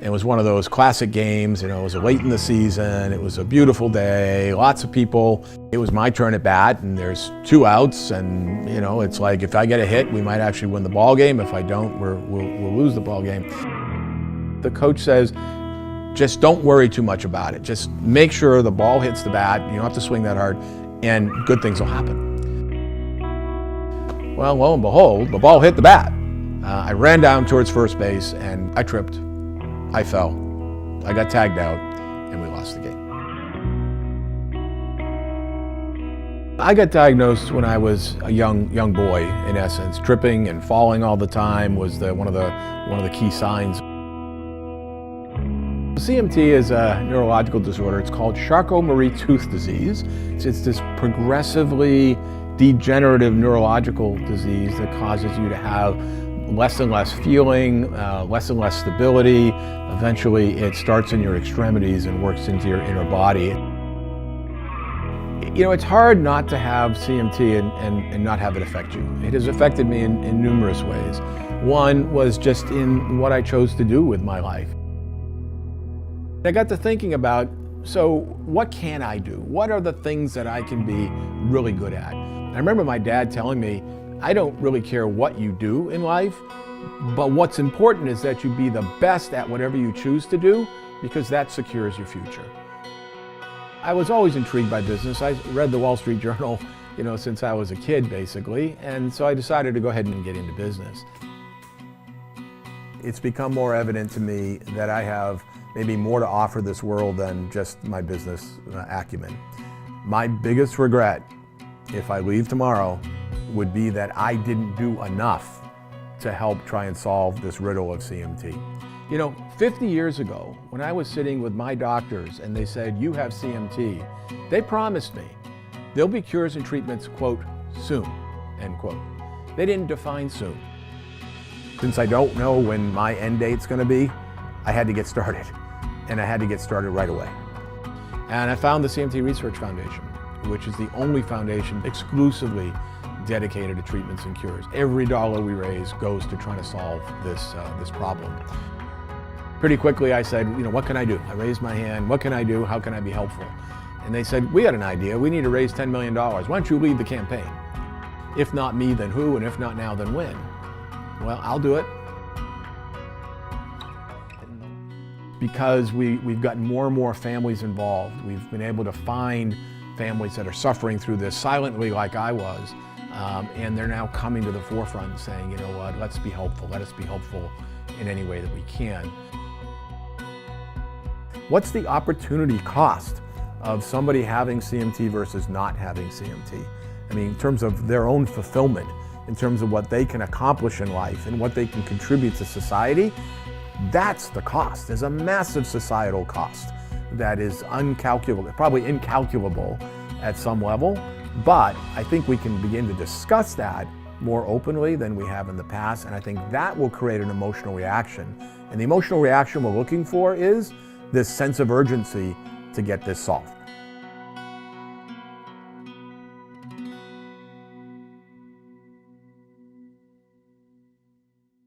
It was one of those classic games, it was late in the season, it was a beautiful day, lots of people. It was my turn at bat, and there's 2 outs, and it's like if I get a hit, we might actually win the ball game. If I don't, we'll lose the ball game. The coach says, just don't worry too much about it. Just make sure the ball hits the bat, you don't have to swing that hard, and good things will happen. Well, lo and behold, the ball hit the bat. I ran down towards first base, and I tripped. I fell, I got tagged out, and we lost the game. I got diagnosed when I was a young boy, in essence. Tripping and falling all the time was one of the key signs. CMT is a neurological disorder. It's called Charcot-Marie-Tooth disease. It's this progressively degenerative neurological disease that causes you to have less and less feeling, less and less stability. Eventually, it starts in your extremities and works into your inner body. It's hard not to have CMT and not have it affect you. It has affected me in numerous ways. One was just in what I chose to do with my life. I got to thinking about, so what can I do? What are the things that I can be really good at? I remember my dad telling me, I don't really care what you do in life, but what's important is that you be the best at whatever you choose to do, because that secures your future. I was always intrigued by business. I read the Wall Street Journal, since I was a kid, basically, and so I decided to go ahead and get into business. It's become more evident to me that I have maybe more to offer this world than just my business acumen. My biggest regret, if I leave tomorrow, would be that I didn't do enough to help try and solve this riddle of CMT. 50 years ago, when I was sitting with my doctors and they said, you have CMT, they promised me there'll be cures and treatments, quote, soon, end quote. They didn't define soon. Since I don't know when my end date's gonna be, I had to get started, and I had to get started right away. And I found the CMT Research Foundation, which is the only foundation exclusively dedicated to treatments and cures. Every dollar we raise goes to trying to solve this problem. Pretty quickly I said, what can I do? I raised my hand, what can I do? How can I be helpful? And they said, we had an idea, we need to raise $10 million. Why don't you lead the campaign? If not me, then who? And if not now, then when? Well, I'll do it. Because we've gotten more and more families involved. We've been able to find families that are suffering through this silently like I was, and they're now coming to the forefront saying, you know what, let's be helpful. Let us be helpful in any way that we can. What's the opportunity cost of somebody having CMT versus not having CMT? I mean, in terms of their own fulfillment, in terms of what they can accomplish in life and what they can contribute to society, that's the cost. There's a massive societal cost that is uncalculable, probably incalculable at some level, but I think we can begin to discuss that more openly than we have in the past, and I think that will create an emotional reaction. And the emotional reaction we're looking for is this sense of urgency to get this solved.